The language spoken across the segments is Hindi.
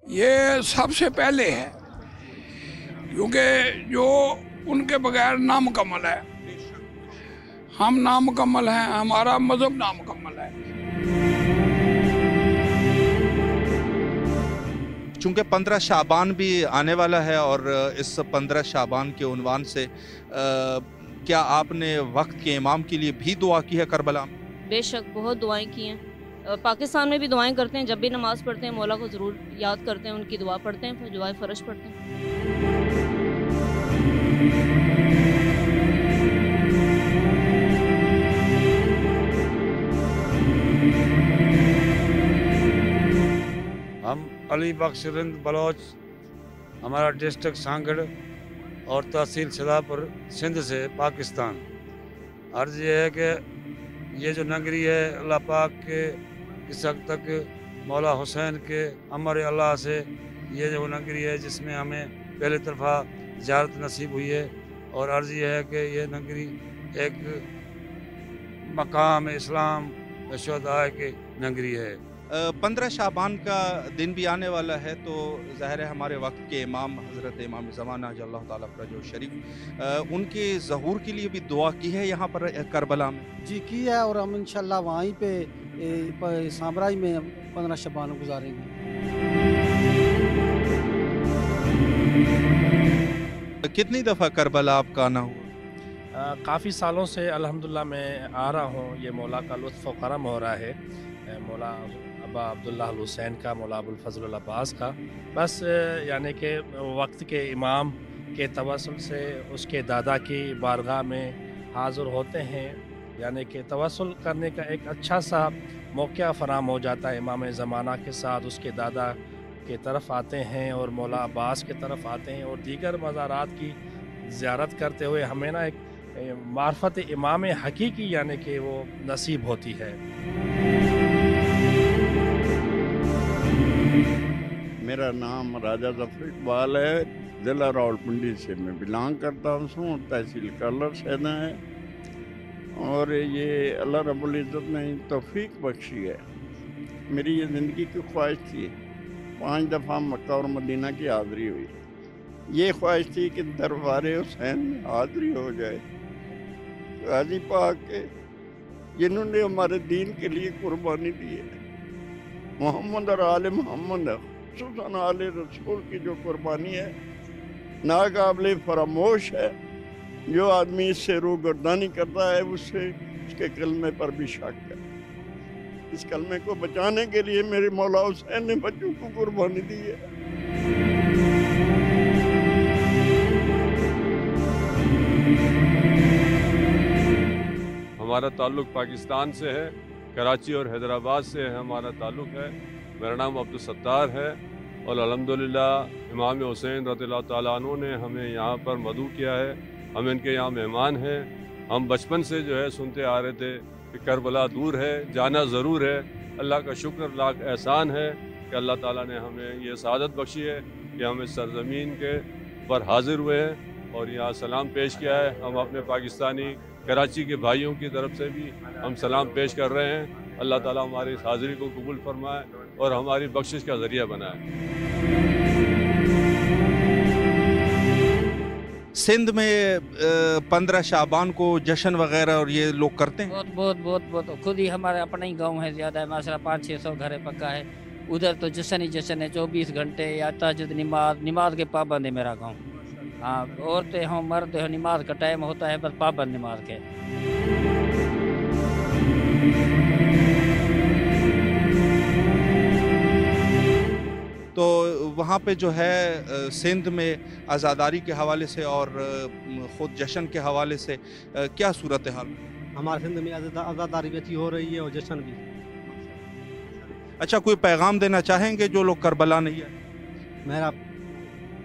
ये सबसे पहले है, क्योंकि जो उनके बगैर नामुकम्मल है। हम नामुकम्मल हैं, हमारा मज़हब नामुकम्मल है। चूँकि 15 शाबान भी आने वाला है और इस 15 शाबान के उन्वान से क्या आपने वक्त के इमाम के लिए भी दुआ की है करबला में? बेशक बहुत दुआएं की हैं। पाकिस्तान में भी दुआएं करते हैं, जब भी नमाज़ पढ़ते हैं मौला को ज़रूर याद करते हैं, उनकी दुआ पढ़ते हैं, फिर दुआएं फ़र्ज पढ़ते हैं। हम अली बख्श रिंद बलोच, हमारा डिस्ट्रिक्ट सांगड़ और तहसील सदापुर सिंध से पाकिस्तान। अर्ज़ ये है कि ये जो नगरी है अल्लाह पाक के इस वक्त तक मौला हुसैन के अमर अल्लाह से ये जो नगरी है जिसमें हमें पहले तरफा ज़ियारत नसीब हुई है। और अर्ज़ ये है कि ये नगरी एक मकाम इस्लाम शुहदा की नगरी है। 15 शाबान का दिन भी आने वाला है, तो ज़ाहिर है हमारे वक्त के इमाम हज़रत इमाम ज़माना अल्लाह ताला फरजो शरीफ उनके ज़हूर के लिए भी दुआ की है यहाँ पर करबला में? जी की है, और हम इंशाल्लाह वहीं पे सामराई में 15 शबान गुजारेंगे। कितनी दफ़ा करबला आपका आना हुआ? काफ़ी सालों से अल्हम्दुलिल्लाह मैं आ रहा हूँ। ये मौला का लुत्फ़ व करम हो रहा है, मौला अब्बा अब्दुल्ला हुसैन का, मौला अबुल फज़ल अब्बास का। बस यानी कि वक्त के इमाम के तवस्सुल से उसके दादा की बारगाह में हाज़िर होते हैं, यानी कि तवस्सुल करने का एक अच्छा सा मौक़ा फ़राहम हो जाता है। इमाम ज़माना के साथ उसके दादा के तरफ आते हैं और मौला अब्बास के तरफ आते हैं, और दीगर मज़ारात की ज़ियारत करते हुए हमें ना एक मार्फत इमाम हकीकी यानी कि वो नसीब होती है। मेरा नाम राजा ज़फ़र इकबाल है, ज़िला रावलपिंडी से मैं बिलोंग करता हूँ, तहसील कलर से है। और ये अल्लाह रब्बुल इज़्ज़त ने तौफ़ीक बख्शी है। मेरी ये ज़िंदगी की ख्वाहिश थी, 5 दफ़ा मक्का और मदीना की हाज़िरी हुई। ये ख्वाहिश थी कि दरबार हुसैन में हाज़िरी हो जाए। गाज़ी पाक के जिन्होंने हमारे दीन के लिए कुर्बानी दी है, मोहम्मद और आले मोहम्मद, खुसूसन आले रसूल की जो कुर्बानी है नाकाबिले फरामोश है। जो आदमी इससे रूगर्दानी करता है उससे उसके कलमे पर भी शक है। इस कलमे को बचाने के लिए मेरे मौला हुसैन ने बच्चों को कुर्बानी दी है। हमारा ताल्लुक़ पाकिस्तान से है, कराची और हैदराबाद से हमारा ताल्लुक़ है। मेरा नाम अब्दुल सत्तार है और अल्हम्दुलिल्लाह इमाम हुसैन रज़ियल्लाहु ताला अन्हु ने हमें यहाँ पर मदऊ किया है। हम इनके यहाँ मेहमान हैं। हम बचपन से जो है सुनते आ रहे थे कि करबला दूर है, जाना ज़रूर है। अल्लाह का शुक्र लाख एहसान है कि अल्लाह ताला ने हमें ये सआदत बख्शी है कि हम इस सरज़मीन के पर हाज़िर हुए हैं और यहाँ सलाम पेश किया है। हम अपने पाकिस्तानी कराची के भाइयों की तरफ से भी हम सलाम पेश कर रहे हैं। अल्लाह ताला हमारी इस हाज़िरी को कबूल फरमाए और हमारी बख्शिश का ज़रिया बनाए। सिंध में 15 शाबान को जश्न वगैरह और ये लोग करते हैं? बहुत खुद ही हमारे अपना ही गांव है, ज़्यादा है माशाल्लाह, 500-600 घर है, पक्का है। उधर तो जश्न ही जश्न है, 24 घंटे या तहज्जुद नमाज के पाबंद है मेरा गाँव। हाँ, औरतें हों मर्द हो, नमाज का टाइम होता है, बस पाबंद नमाज के। तो वहाँ पे जो है सिंध में आज़ादारी के हवाले से और ख़ुद जश्न के हवाले से क्या सूरत हाल? हमारे सिंध में आज़ादारी भी अच्छी हो रही है और जश्न भी। अच्छा, कोई पैगाम देना चाहेंगे जो लोग करबला नहीं है? मेरा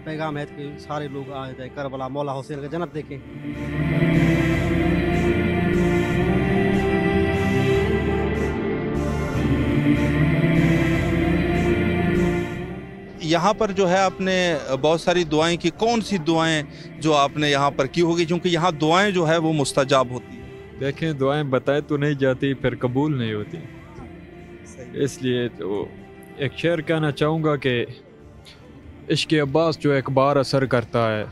पैगाम है कि सारे लोग आ जाए करबला, मौला हुसैन का जन्नत देखें। यहाँ पर जो है आपने बहुत सारी दुआएं की, कौन सी दुआएं जो आपने यहाँ पर की होगी, क्योंकि यहाँ दुआएं जो है वो मुस्तजाब होती है? देखें, दुआएं बताए तो नहीं जाती, फिर कबूल नहीं होती। इसलिए तो एक शेर कहना चाहूँगा कि इश्क़ अब्बास जो एक बार असर करता है,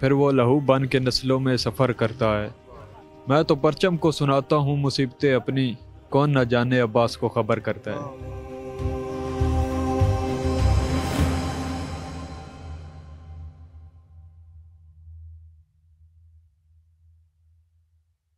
फिर वो लहू बन के नस्लों में सफ़र करता है। मैं तो परचम को सुनाता हूँ मुसीबतें अपनी, कौन न जाने अब्बास को ख़बर करता है।